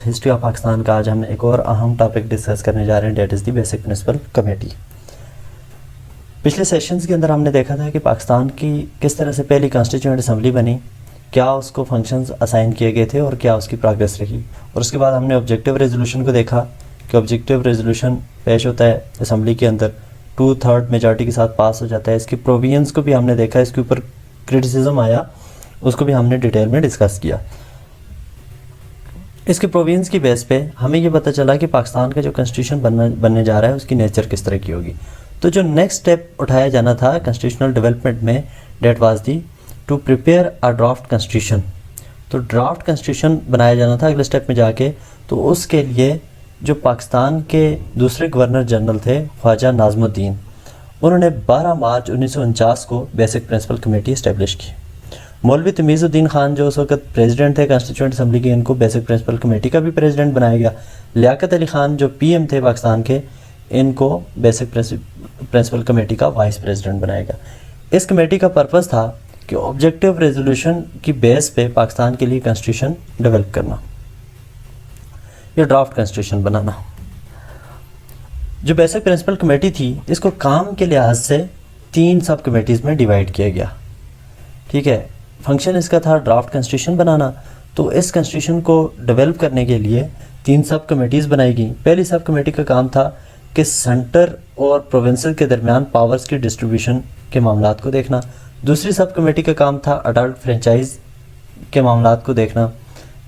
History of Pakistan का आज हम एक और अहम टॉपिक डिस्कस करने जा रहे हैं, that is the basic principle committee. पिछले सेशंस के अंदर हमने देखा था कि पाकिस्तान की किस तरह से पहली कॉन्स्टिट्यूएंट असम्बली बनी, क्या उसको फंक्शंस असाइन किए गए थे और क्या उसकी प्रोग्रेस रही। और उसके बाद हमने ऑब्जेक्टिव रेजोल्यूशन को देखा कि ऑब्जेक्टिव रेजोल्यूशन पेश होता है असम्बली के अंदर, 2/3 मेजॉरिटी के साथ पास हो जाता है। इसकी प्रोविजंस को भी हमने देखा, इसके ऊपर क्रिटिसिज्म आया, उसको भी हमने डिटेल में डिस्कस किया। इसके प्रोविजंस की बेस पे हमें ये पता चला कि पाकिस्तान का जो कॉन्स्टिट्यूशन बनने जा रहा है उसकी नेचर किस तरह की होगी। तो जो नेक्स्ट स्टेप उठाया जाना था कॉन्स्टिट्यूशनल डेवलपमेंट में, that was the to prepare a draft constitution. तो ड्राफ्ट कॉन्स्टिट्यूशन बनाया जाना था अगले स्टेप में जाके। तो उसके लिए जो पाकिस्तान के दूसरे गवर्नर जनरल थे ख्वाजा नाज़मुद्दीन, उन्होंने 12 मार्च 1949 को बेसिक प्रिंसिपल कमेटी इस्टेब्लिश की। मौलवी तमीज़ुद्दीन खान जो उस वक्त प्रेसिडेंट थे कॉन्स्टिट्यूएंट असम्बली के, इनको बेसिक प्रिंसिपल कमेटी का भी प्रेसिडेंट बनाया गया। लियाकत अली खान जो पीएम थे पाकिस्तान के, इनको बेसिक प्रिंसिपल कमेटी का वाइस प्रेसिडेंट बनाया गया। इस कमेटी का पर्पज़ था कि ऑब्जेक्टिव रेजोल्यूशन की बेस पे पाकिस्तान के लिए कॉन्स्टिट्यूशन डेवलप करना, या ड्राफ्ट कॉन्स्टिट्यूशन बनाना। जो बेसिक प्रिंसिपल कमेटी थी, इसको काम के लिहाज से 3 सब कमेटीज़ में डिवाइड किया गया। ठीक है, फंक्शन इसका था ड्राफ्ट कॉन्स्टिट्यूशन बनाना। तो इस कॉन्स्टिट्यूशन को डेवलप करने के लिए 3 सब कमेटीज़ बनाई गई। पहली सब कमेटी का काम था कि सेंटर और प्रोविंसेस के दरमियान पावर्स की डिस्ट्रीब्यूशन के मामलात को देखना। दूसरी सब कमेटी का काम था अडल्ट फ्रेंचाइज के मामलात को देखना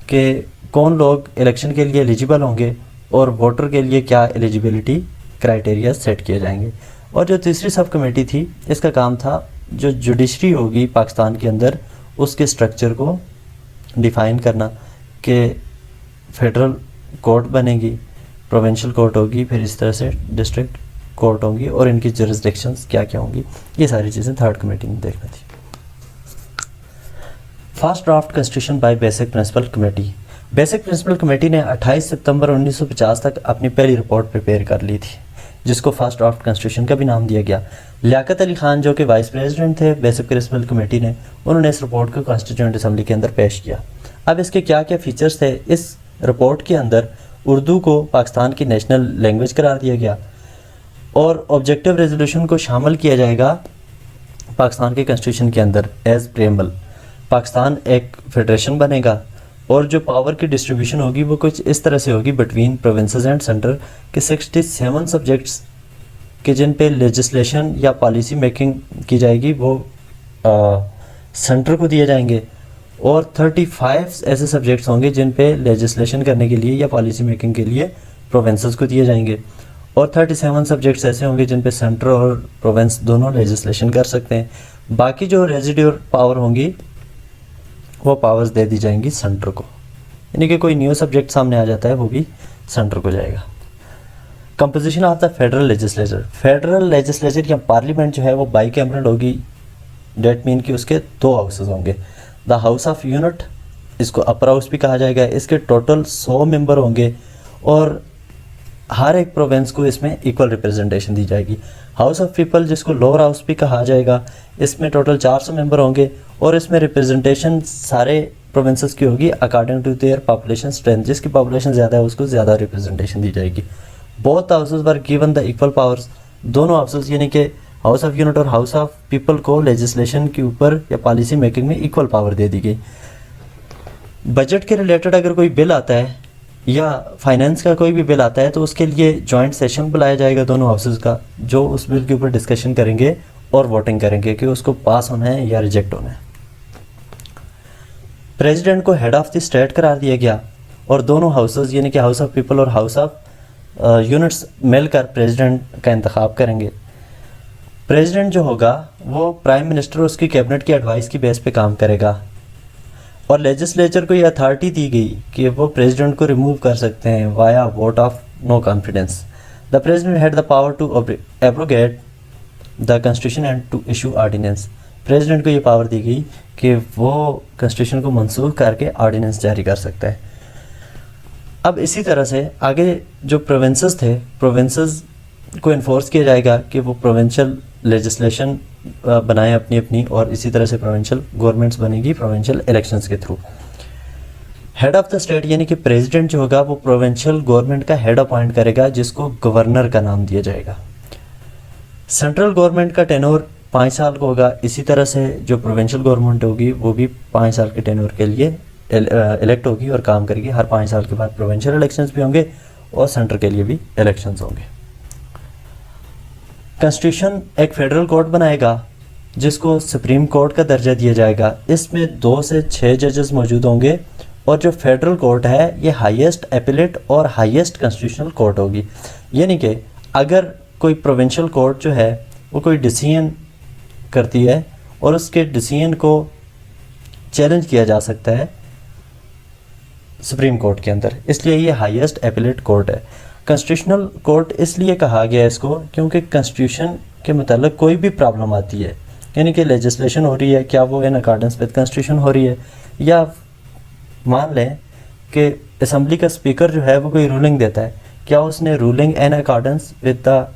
कि कौन लोग इलेक्शन के लिए एलिजिबल होंगे और वोटर के लिए क्या एलिजिबिलिटी क्राइटेरिया सेट किए जाएंगे। और जो तीसरी सब कमेटी थी, इसका काम था जो जुडिशरी होगी पाकिस्तान के अंदर, उसके स्ट्रक्चर को डिफ़ाइन करना कि फेडरल कोर्ट बनेगी, प्रोविंशियल कोर्ट होगी, फिर इस तरह से डिस्ट्रिक्ट कोर्ट होंगी और इनकी जुरिसडिक्शंस क्या क्या होंगी। ये सारी चीज़ें थर्ड कमेटी में देखना थी। First draft constitution bye basic principle committee. Basic principle committee ने 28 सितंबर 1950 तक अपनी पहली रिपोर्ट प्रिपेयर कर ली थी, जिसको फर्स्ट ड्राफ्ट कॉन्स्टिट्यूशन का भी नाम दिया गया। लियाकत अली खान जो कि वाइस प्रेसिडेंट थे बेसिक प्रिंसिपल कमेटी ने, उन्होंने इस रिपोर्ट को कॉन्स्टिट्यूएंट असम्बली के अंदर पेश किया। अब इसके क्या क्या फीचर्स थे, इस रिपोर्ट के अंदर उर्दू को पाकिस्तान की नेशनल लैंग्वेज करार दिया गया और ऑब्जेक्टिव रेजोल्यूशन को शामिल किया जाएगा पाकिस्तान के कॉन्स्टिट्यूशन के अंदर एज प्रेम्बल। पाकिस्तान एक फेडरेशन बनेगा और जो पावर की डिस्ट्रीब्यूशन होगी वो कुछ इस तरह से होगी बिटवीन प्रोविंसेस एंड सेंटर के 67 सब्जेक्ट्स के जिन पे लेजिस्लेशन या पॉलिसी मेकिंग की जाएगी वो सेंटर को दिए जाएंगे, और 35 ऐसे सब्जेक्ट्स होंगे जिन पे लेजिस्लेशन करने के लिए या पॉलिसी मेकिंग के लिए प्रोविंसेस को दिए जाएंगे, और 37 सब्जेक्ट्स ऐसे होंगे जिन पे सेंटर और प्रोविंस दोनों लेजिस्लेशन कर सकते हैं। बाकी जो रेजिड्यूअल पावर होंगी वो पावर्स दे दी जाएंगी सेंटर को, यानी कि कोई न्यू सब्जेक्ट सामने आ जाता है वो भी सेंटर को जाएगा। Composition of the federal legislature. Federal legislature या पार्लियामेंट जो है वो बाई कैमरल होगी, डेट मीन कि उसके 2 हाउसेज होंगे। द हाउस ऑफ यूनिट, इसको अपर हाउस भी कहा जाएगा, इसके टोटल 100 मेंबर होंगे और हर एक प्रोविंस को इसमें इक्वल रिप्रेजेंटेशन दी जाएगी। हाउस ऑफ पीपल, जिसको लोअर हाउस भी कहा जाएगा, इसमें टोटल 400 मेंबर होंगे और इसमें रिप्रेजेंटेशन सारे प्रोविंसेस की होगी according to their population strength. जिसकी पॉपुलेशन ज़्यादा है उसको ज़्यादा रिप्रेजेंटेशन दी जाएगी। Both houses were given the equal powers. दोनों हाउसेज यानी कि हाउस ऑफ यूनिट और हाउस ऑफ पीपल को लेजिस्लेशन के ऊपर या पॉलिसी मेकिंग में इक्वल पावर दे दी गई। बजट के रिलेटेड अगर कोई बिल आता है या फाइनेंस का कोई भी बिल आता है तो उसके लिए जॉइंट सेशन बुलाया जाएगा दोनों हाउसेज का, जो उस बिल के ऊपर डिस्कशन करेंगे और वोटिंग करेंगे कि उसको पास होना है या रिजेक्ट होना है। प्रेसिडेंट को हेड ऑफ द स्टेट करार दिया गया और दोनों हाउसेज यानी कि हाउस ऑफ पीपल और हाउस ऑफ यूनिट्स मिलकर प्रेसिडेंट का इंतखाब करेंगे। प्रेसिडेंट जो होगा वो प्राइम मिनिस्टर और उसकी कैबिनेट की एडवाइस की बेस पे काम करेगा और लेजिस्लेचर को ये अथॉरिटी दी गई कि वो प्रेसिडेंट को रिमूव कर सकते हैं via vote of no confidence. The president had the power to abrogate the constitution and to issue ordinance. President को ये पावर दी गई कि वो कॉन्स्टिट्यूशन को मंसूख करके ऑर्डिनेंस जारी कर सकता है। अब इसी तरह से आगे जो प्रोविंसेस थे, प्रोविंसेस को इन्फोर्स किया जाएगा कि वो प्रोविंशियल लेजिस्लेशन बनाएं अपनी अपनी, और इसी तरह से प्रोविंशियल गवर्नमेंट्स बनेगी प्रोविंशियल इलेक्शंस के through. Head of the state यानी कि प्रेसिडेंट जो होगा वो प्रोविंशियल गवर्नमेंट का हेड अपॉइंट करेगा, जिसको गवर्नर का नाम दिया जाएगा। सेंट्रल गवर्नमेंट का टेन्योर 5 साल का होगा। इसी तरह से जो प्रोविंशियल गवर्नमेंट होगी वो भी 5 साल के टेन्योर के लिए इलेक्ट होगी और काम करेगी। हर 5 साल के बाद प्रोविंशियल इलेक्शंस भी होंगे और सेंटर के लिए भी इलेक्शंस होंगे। कॉन्स्टिट्यूशन एक फेडरल कोर्ट बनाएगा जिसको सुप्रीम कोर्ट का दर्जा दिया जाएगा। इसमें 2 से 6 जजेस मौजूद होंगे और जो फेडरल कोर्ट है ये हाईएस्ट एपिलेट और हाईएस्ट कॉन्स्टिट्यूशनल कोर्ट होगी। यानी कि अगर कोई प्रोविंशियल कोर्ट जो है वो कोई डिसीजन करती है और उसके डिसीजन को चैलेंज किया जा सकता है सुप्रीम कोर्ट के अंदर, इसलिए ये हाईएस्ट एपिलेट कोर्ट है। कॉन्स्टिट्यूशनल कोर्ट इसलिए कहा गया है इसको क्योंकि कॉन्स्टिट्यूशन के मतलब कोई भी प्रॉब्लम आती है, यानी कि लेजिस्लेशन हो रही है, क्या वो इन अकॉर्डेंस विद कॉन्स्टिट्यूशन हो रही है, या मान लें कि असम्बली का स्पीकर जो है वो कोई रूलिंग देता है, क्या उसने ruling in accordance with the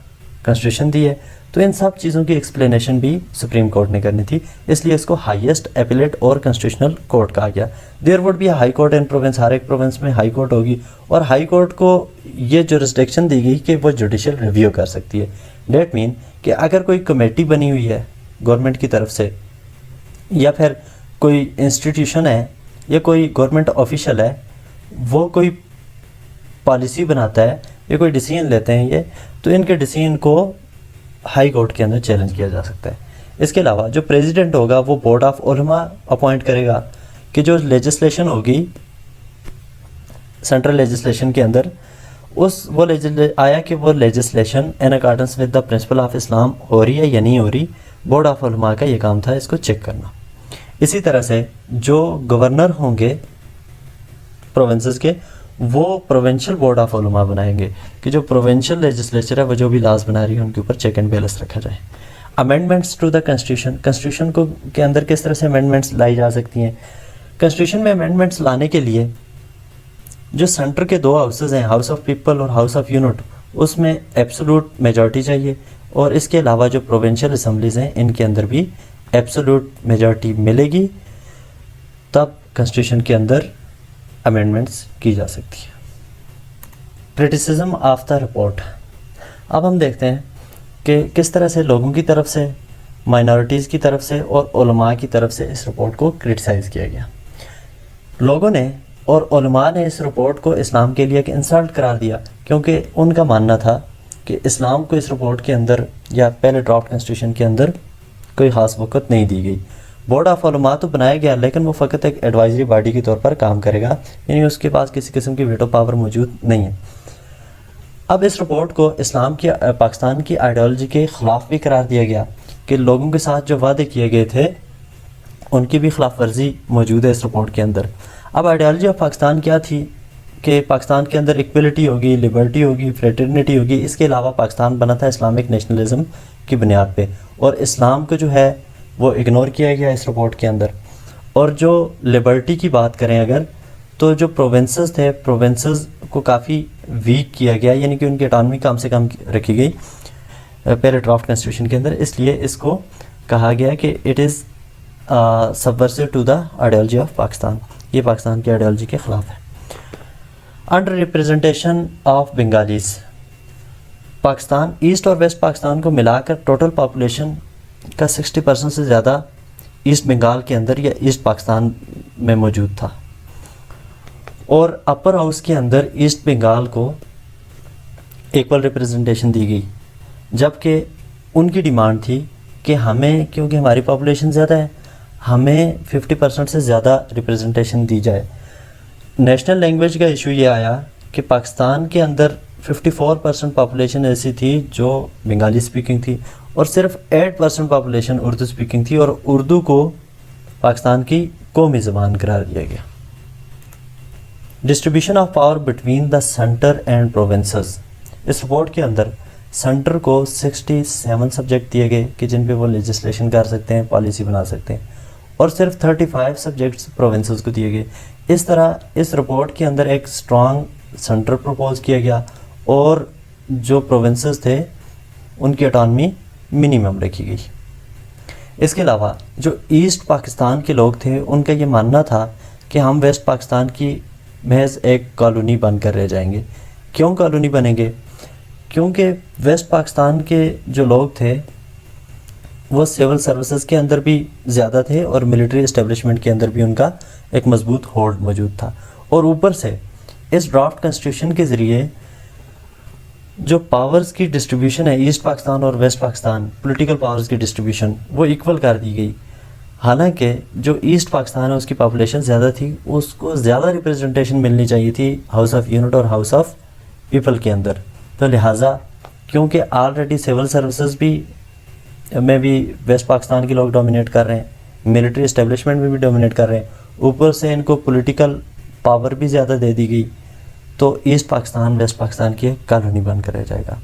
constitution दी है, तो इन सब चीज़ों की एक्सप्लेनेशन भी सुप्रीम कोर्ट ने करनी थी, इसलिए इसको हाईएस्ट एपिलेट और कॉन्स्टिट्यूशनल कोर्ट कहा गया। There would be high court in province, हर एक प्रोविंस में हाई कोर्ट होगी और हाई कोर्ट को ये जुरिस्डिक्शन दी गई कि वो जुडिशियल रिव्यू कर सकती है। डेट मीन कि अगर कोई कमेटी बनी हुई है गवर्नमेंट की तरफ से या फिर कोई इंस्टीट्यूशन है या कोई गवर्नमेंट ऑफिशियल है, वो कोई पॉलिसी बनाता है या कोई डिसीजन लेते हैं ये, तो इनके डिसीजन को हाई कोर्ट के अंदर चैलेंज किया जा सकता है। इसके अलावा जो प्रेसिडेंट होगा वो बोर्ड ऑफ उलमा अपॉइंट करेगा कि जो लेजिस्लेशन होगी सेंट्रल लेजिस्लेशन के अंदर वो आया कि वो legislation in accordance with the principle of इस्लाम हो रही है या नहीं हो रही। बोर्ड ऑफ उलमा का ये काम था इसको चेक करना। इसी तरह से जो गवर्नर होंगे प्रोविंसेस के वो प्रोविंशियल बोर्ड ऑफ उलमा बनाएंगे कि जो प्रोविंशियल लेजिस्लेचर है वो जो भी लॉज बना रही है उनके ऊपर चेक एंड बैलेंस रखा जाए। अमेंडमेंट्स टू द कॉन्स्टिट्यूशन को के अंदर किस तरह से अमेंडमेंट्स लाई जा सकती हैं। कॉन्स्टिट्यूशन में अमेंडमेंट्स लाने के लिए जो सेंटर के 2 हाउसेज हैं, हाउस ऑफ पीपल और हाउस ऑफ यूनिट, उसमें एब्सोल्यूट मेजॉरिटी चाहिए और इसके अलावा जो प्रोविंशियल असम्बलीज हैं इनके अंदर भी एब्सोल्यूट मेजॉरिटी मिलेगी, तब कॉन्स्टिट्यूशन के अंदर अमेंडमेंट्स की जा सकती है। Criticism of the report. अब हम देखते हैं कि किस तरह से लोगों की तरफ से, माइनॉरिटीज़ की तरफ से और उलमा की तरफ से इस रिपोर्ट को क्रिटिसाइज़ किया गया। लोगों ने और उलमा ने इस रिपोर्ट को इस्लाम के लिए एक इंसल्ट करार दिया क्योंकि उनका मानना था कि इस्लाम को इस रिपोर्ट के अंदर या पहले ड्राफ्ट कॉन्स्टिट्यूशन के अंदर कोई ख़ास वक़्त नहीं दी गई। बोर्ड ऑफ उलमा तो बनाया गया लेकिन वो फ़कत एक एडवाइजरी बॉडी के तौर पर काम करेगा, यानी उसके पास किसी किस्म की वीटो पावर मौजूद नहीं है। अब इस रिपोर्ट को इस्लाम की पाकिस्तान की आइडियोलॉजी के ख़िलाफ़ भी करार दिया गया कि लोगों के साथ जो वादे किए गए थे उनकी भी खिलाफ वर्जी मौजूद है इस रिपोर्ट के अंदर। अब आइडियोलॉजी ऑफ पाकिस्तान क्या थी कि पाकिस्तान के अंदर इक्वलिटी होगी, लिबर्टी होगी, फ्रेटर्निटी होगी। इसके अलावा पाकिस्तान बना था इस्लामिक नेशनलिज्म की बुनियाद पे और इस्लाम को जो है वो इग्नोर किया गया इस रिपोर्ट के अंदर। और जो लिबर्टी की बात करें अगर, तो जो प्रोविंसेस थे, प्रोविंसेस को काफ़ी वीक किया गया, यानी कि उनकी ऑटोनॉमी कम से कम रखी गई पहले ड्राफ्ट कॉन्स्टिट्यूशन के अंदर। इसलिए इसको कहा गया कि it is subversive to the ideology of Pakistan, ये पाकिस्तान की आइडियोलॉजी के ख़िलाफ़ है। Under representation of Bengalis. Pakistan, east और वेस्ट पाकिस्तान को मिलाकर टोटल पॉपुलेशन का 60% से ज़्यादा ईस्ट बंगाल के अंदर या ईस्ट पाकिस्तान में मौजूद था और अपर हाउस के अंदर ईस्ट बंगाल को इक्वल रिप्रेजेंटेशन दी गई, जबकि उनकी डिमांड थी कि हमें, क्योंकि हमारी पॉपुलेशन ज़्यादा है, हमें 50% से ज़्यादा रिप्रेजेंटेशन दी जाए। नेशनल लैंग्वेज का इशू ये आया कि पाकिस्तान के अंदर 54% पॉपुलेशन ऐसी थी जो बंगाली स्पीकिंग थी और सिर्फ 8% पॉपुलेशन उर्दू स्पीकिंग थी और उर्दू को पाकिस्तान की कौमी ज़बान करार दिया गया। Distribution of power between the centre and provinces. इस रिपोर्ट के अंदर सेंटर को 67 सब्जेक्ट दिए गए कि जिन पे वो लेजिस्लेशन कर सकते हैं, पॉलिसी बना सकते हैं, और सिर्फ 35 सब्जेक्ट्स प्रोविंसेस को दिए गए। इस तरह इस रिपोर्ट के अंदर एक स्ट्रॉन्ग सेंटर प्रपोज किया गया और जो प्रोविंसेस थे उनकी ऑटोनॉमी मिनिमम रखी गई। इसके अलावा जो ईस्ट पाकिस्तान के लोग थे उनका ये मानना था कि हम वेस्ट पाकिस्तान की महज एक कॉलोनी बनकर रह जाएंगे। क्यों कॉलोनी बनेंगे? क्योंकि वेस्ट पाकिस्तान के जो लोग थे वो सिविल सर्विसेज के अंदर भी ज़्यादा थे और मिलिट्री इस्टेब्लिशमेंट के अंदर भी उनका एक मजबूत होल्ड मौजूद था। और ऊपर से इस ड्राफ्ट कॉन्स्टिट्यूशन के ज़रिए जो पावर्स की डिस्ट्रीब्यूशन है ईस्ट पाकिस्तान और वेस्ट पाकिस्तान, पॉलिटिकल पावर्स की डिस्ट्रीब्यूशन वो इक्वल कर दी गई। हालांकि जो ईस्ट पाकिस्तान है उसकी पॉपुलेशन ज़्यादा थी, उसको ज़्यादा रिप्रेजेंटेशन मिलनी चाहिए थी हाउस ऑफ यूनिट और हाउस ऑफ पीपल के अंदर। तो लिहाजा क्योंकि ऑलरेडी सिविल सर्विसेज में भी वेस्ट पाकिस्तान के लोग डोमिनेट कर रहे हैं, मिलिट्री इस्टेब्लिशमेंट में भी डोमिनेट कर रहे हैं, ऊपर से इनको पॉलिटिकल पावर भी ज़्यादा दे दी गई, तो ईस्ट पाकिस्तान वेस्ट पाकिस्तान की कॉलोनी बनकर रह जाएगा।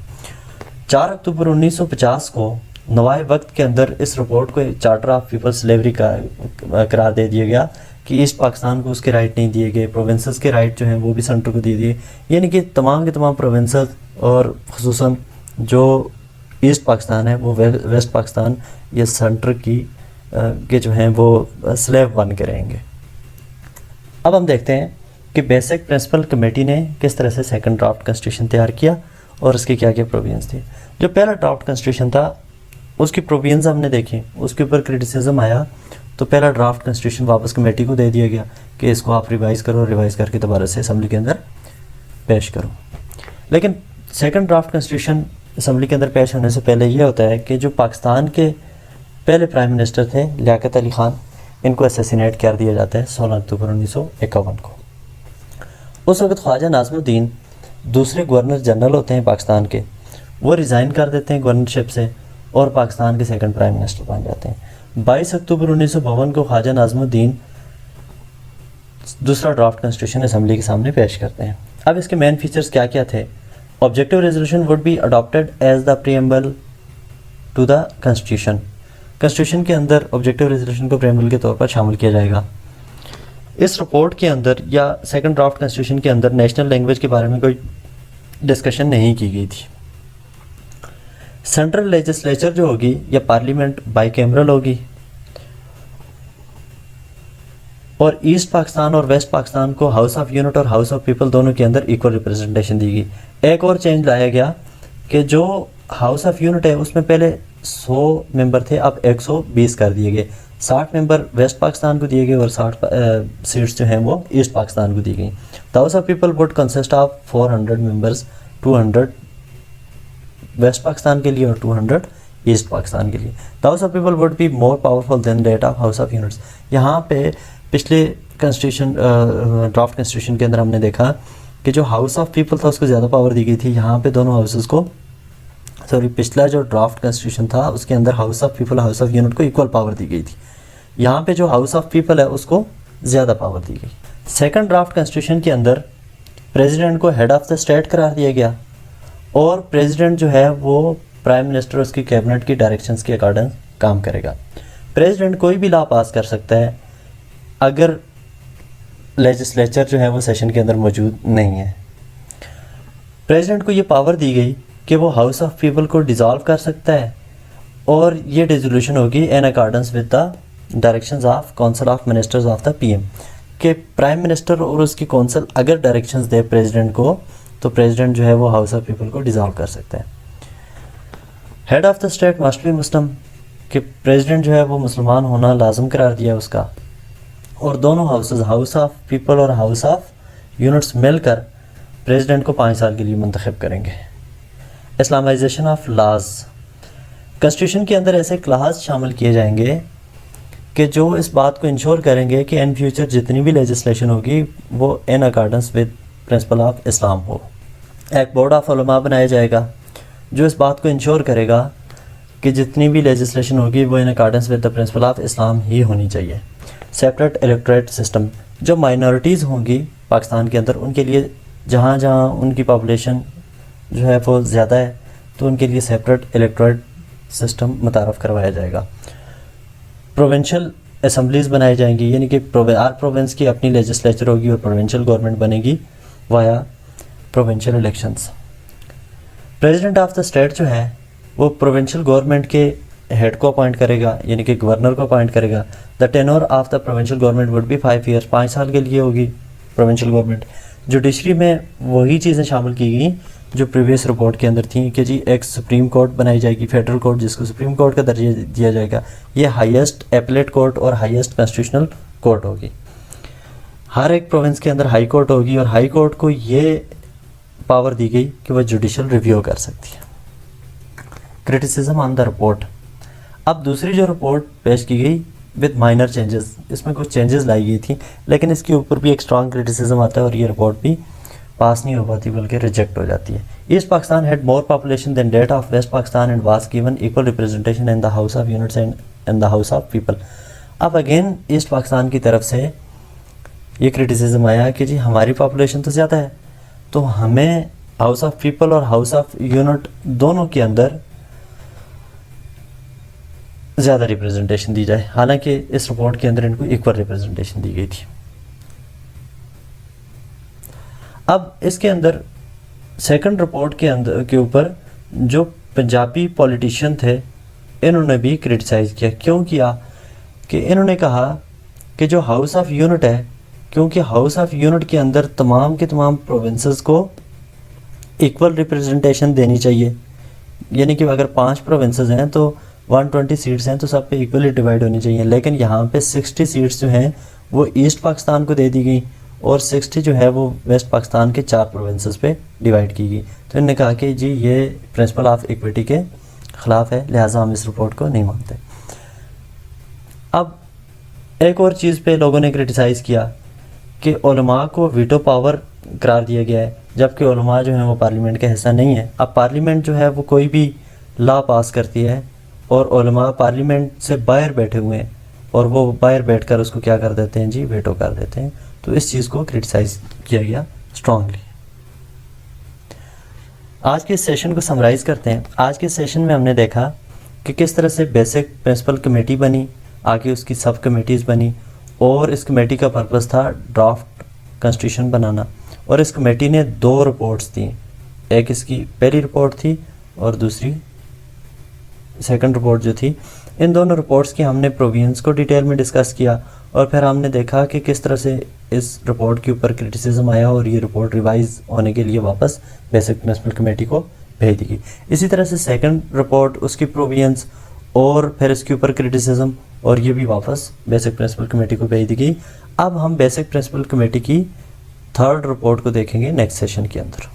4 अक्टूबर 1950 को नवाए वक्त के अंदर इस रिपोर्ट को चार्टर ऑफ पीपल स्लेवरी का करार दे दिया गया कि ईस्ट पाकिस्तान को उसके राइट नहीं दिए गए, प्रोविंसेस के राइट जो हैं वो भी सेंटर को दे दिए, यानी कि तमाम के तमाम प्रोविंसेस और खुसूसन जो ईस्ट पाकिस्तान है वो वेस्ट पाकिस्तान ये सेंटर की के जो हैं वो स्लेव बन के रहेंगे। अब हम देखते हैं कि बेसिक प्रिंसिपल कमेटी ने किस तरह से सेकंड ड्राफ्ट कॉन्स्टिट्यूशन तैयार किया और उसके क्या क्या प्रोविजंस थे। जो पहला ड्राफ्ट कॉन्स्टिट्यूशन था उसकी प्रोविजंस हमने देखी, उसके ऊपर क्रिटिसिज्म आया, तो पहला ड्राफ्ट कॉन्स्टिट्यूशन वापस कमेटी को दे दिया गया कि इसको आप रिवाइज़ करो, रिवाइज़ करके दोबारा से असम्बली के अंदर पेश करो। लेकिन सेकंड ड्राफ्ट कॉन्स्टिट्यूशन असम्बली के अंदर पेश होने से पहले यह होता है कि जो पाकिस्तान के पहले प्राइम मिनिस्टर थे लियाकत अली ख़ान, इनको असैसिनेट कर दिया जाता है 16 अक्टूबर 1951 को। उस वक्त ख्वाजा नाज़मुद्दीन दूसरे गवर्नर जनरल होते हैं पाकिस्तान के, वो रिज़ाइन कर देते हैं गवर्नरशिप से और पाकिस्तान के सेकंड प्राइम मिनिस्टर बन जाते हैं। 22 अक्टूबर 1952 को ख्वाजा नाज़मुद्दीन दूसरा ड्राफ्ट कॉन्स्टिट्यूशन असम्बली के सामने पेश करते हैं। अब इसके मेन फीचर्स क्या क्या थे? Objective resolution would be adopted as the preamble to the constitution. Constitution के अंदर ऑब्जेक्टिव रेजोल्यूशन को प्रीएम्बल के तौर पर शामिल किया जाएगा। इस रिपोर्ट के अंदर या सेकंड ड्राफ्ट कॉन्स्टिट्यूशन के अंदर नेशनल लैंग्वेज के बारे में कोई डिस्कशन नहीं की गई थी। सेंट्रल लेजिस्लेचर जो होगी या पार्लियामेंट बाईकैमरल होगी और ईस्ट पाकिस्तान और वेस्ट पाकिस्तान को हाउस ऑफ यूनिट और हाउस ऑफ पीपल दोनों के अंदर इक्वल रिप्रेजेंटेशन दी गई। एक और चेंज लाया गया कि जो हाउस ऑफ यूनिट है उसमें पहले 100 मेंबर थे, अब 120 कर दिए गए। 60 मेंबर वेस्ट पाकिस्तान को दिए गए और 60 सीट्स जो हैं वो ईस्ट पाकिस्तान को दी गई। The house of people would consist of 400 members, 200 west Pakistan के लिए और 200 ईस्ट पाकिस्तान के लिए। The house of people would be more powerful than that of house of units. यहाँ पे पिछले कॉन्स्टिट्यूशन ड्राफ्ट कॉन्स्टिट्यूशन के अंदर हमने देखा कि जो हाउस ऑफ पीपल था उसको ज़्यादा पावर दी गई थी। यहाँ पे दोनों हाउसेस को पिछला जो ड्राफ्ट कॉन्स्टिट्यूशन था उसके अंदर house of people house of unit को इक्वल पावर दी गई थी। यहाँ पे जो हाउस ऑफ पीपल है उसको ज़्यादा पावर दी गई। सेकंड ड्राफ्ट कॉन्स्टिट्यूशन के अंदर प्रेसिडेंट को हेड ऑफ द स्टेट करार दिया गया और प्रेसिडेंट जो है वो प्राइम मिनिस्टर उसकी कैबिनेट की डायरेक्शंस के अकॉर्डिंग काम करेगा। प्रेसिडेंट कोई भी लॉ पास कर सकता है अगर लेजिस्लेचर जो है वो सेशन के अंदर मौजूद नहीं है। प्रेसिडेंट को ये पावर दी गई कि वो हाउस ऑफ पीपल को डिज़ोल्व कर सकता है और ये डिसोल्यूशन होगी इन accordance with the directions of council of ministers of the PM, कि प्राइम मिनिस्टर और उसकी काउंसिल अगर डायरेक्शंस दे प्रेसिडेंट को तो प्रेसिडेंट जो है वो हाउस ऑफ पीपल को डिज़ोल्व कर सकता है। Head of the state must be Muslim, कि प्रेसिडेंट जो है वो मुसलमान होना लाजम करार दिया उसका। और दोनों हाउसेस हाउस ऑफ पीपल और हाउस ऑफ यूनिट्स मिलकर प्रेसिडेंट को 5 साल के लिए मुंतखब करेंगे। इस्लामाइजेशन ऑफ लॉज, कॉन्स्टिट्यूशन के अंदर ऐसे क्लास शामिल किए जाएंगे कि जो इस बात को इंश्योर करेंगे कि इन फ्यूचर जितनी भी लेजिस्लेशन होगी वो in accordance with principal of इस्लाम हो। एक बोर्ड ऑफ उलमा बनाया जाएगा जो इस बात को इंश्योर करेगा कि जितनी भी लेजिस्लेशन होगी वो in accordance with the principle of Islam ही होनी चाहिए। सेपरेट इलेक्टोरेट सिस्टम, जो माइनॉरिटीज़ होंगी पाकिस्तान के अंदर उनके लिए जहाँ जहाँ उनकी पॉपुलेशन जो है वो ज़्यादा है तो उनके लिए सेपरेट इलेक्टोरेट सिस्टम मुतारफ़ करवाया जाएगा। प्रोविंशियल असम्बलीज़ बनाई जाएंगी, यानी कि हर प्रोविंस की अपनी लेजिस्लेचर होगी और प्रोविंशियल गवर्नमेंट बनेगी via provincial elections. President of the state जो है वो प्रोविंशियल गवर्नमेंट के हेड को अपॉइंट करेगा, यानी कि गवर्नर को अपॉइंट करेगा। The tenure of the provincial government would be 5 years, 5 साल के लिए होगी प्रोविंशियल गवर्नमेंट। जुडिशरी में वही चीज़ें शामिल की गई जो प्रीवियस रिपोर्ट के अंदर थी कि जी एक सुप्रीम कोर्ट बनाई जाएगी, फेडरल कोर्ट, जिसको सुप्रीम कोर्ट का दर्जा दिया जाएगा। ये हाईएस्ट एपलेट कोर्ट और हाईएस्ट कॉन्स्टिट्यूशनल कोर्ट होगी। हर एक प्रोविंस के अंदर हाई कोर्ट होगी और हाई कोर्ट को ये पावर दी गई कि वह जुडिशल रिव्यू कर सकती है। Criticism on the report. अब दूसरी जो रिपोर्ट पेश की गई विद माइनर चेंजेस, इसमें कुछ चेंजेस लाई गई थी, लेकिन इसके ऊपर भी एक स्ट्रॉन्ग क्रिटिसिज्म आता है और ये रिपोर्ट भी पास नहीं हो पाती बल्कि रिजेक्ट हो जाती है। East Pakistan had more population than that of west Pakistan and was given equal representation in the house of units and in the house of people. अब अगेन ईस्ट पाकिस्तान की तरफ से ये क्रिटिसिज्म आया कि जी हमारी पॉपुलेशन तो ज़्यादा है, तो हमें हाउस ऑफ पीपल और हाउस ऑफ यूनिट दोनों के अंदर ज़्यादा रिप्रेजेंटेशन दी जाए, हालांकि इस रिपोर्ट के अंदर इनको इक्वल रिप्रेजेंटेशन दी गई थी। अब इसके अंदर सेकंड रिपोर्ट के अंदर के ऊपर जो पंजाबी पॉलिटिशियन थे इन्होंने भी क्रिटिसाइज़ किया। क्यों किया कि इन्होंने कहा कि जो हाउस ऑफ यूनिट है, क्योंकि हाउस ऑफ यूनिट के अंदर तमाम के तमाम प्रोविंसेस को इक्वल रिप्रेजेंटेशन देनी चाहिए, यानी कि अगर 5 प्रोविंसेस हैं तो 120 सीट्स हैं तो सब पे इक्वली डिवाइड होनी चाहिए। लेकिन यहाँ पे 60 सीट्स जो हैं वो ईस्ट पाकिस्तान को दे दी गई और 60 जो है वो वेस्ट पाकिस्तान के 4 प्रोविंसेस पे डिवाइड की गई। तो इन्होंने कहा कि जी ये प्रिंसिपल ऑफ इक्विटी के ख़िलाफ़ है, लिहाजा हम इस रिपोर्ट को नहीं मानते। अब एक और चीज़ पे लोगों ने क्रिटिसाइज़ किया कि उलमा को वीटो पावर करार दिया गया है, जबकि उलमा जो है वो पार्लियामेंट का हिस्सा नहीं है। अब पार्लियामेंट जो है वो कोई भी लॉ पास करती है और उलमा पार्लियामेंट से बाहर बैठे हुए हैं और वो बाहर बैठकर उसको क्या कर देते हैं जी, वीटो कर देते हैं। तो इस चीज़ को क्रिटिसाइज़ किया गया स्ट्रांगली। आज के इस सेशन को समराइज़ करते हैं। आज के सेशन में हमने देखा कि किस तरह से बेसिक प्रिंसिपल कमेटी बनी, आगे उसकी सब कमेटीज़ बनी और इस कमेटी का पर्पस था ड्राफ्ट कॉन्स्टिट्यूशन बनाना। और इस कमेटी ने 2 रिपोर्ट्स दी, एक इसकी पहली रिपोर्ट थी और दूसरी सेकंड रिपोर्ट जो थी। इन दोनों रिपोर्ट्स की हमने प्रोविजंस को डिटेल में डिस्कस किया और फिर हमने देखा कि किस तरह से इस रिपोर्ट के ऊपर क्रिटिसिज्म आया और ये रिपोर्ट रिवाइज होने के लिए वापस बेसिक प्रिंसिपल कमेटी को भेज दी गई। इसी तरह से सेकंड रिपोर्ट, उसकी प्रोविजंस और फिर इसके ऊपर क्रिटिसिज्म और ये भी वापस बेसिक प्रिंसिपल कमेटी को भेज दी गई। अब हम बेसिक प्रिंसिपल कमेटी की थर्ड रिपोर्ट को देखेंगे नेक्स्ट सेशन के अंदर।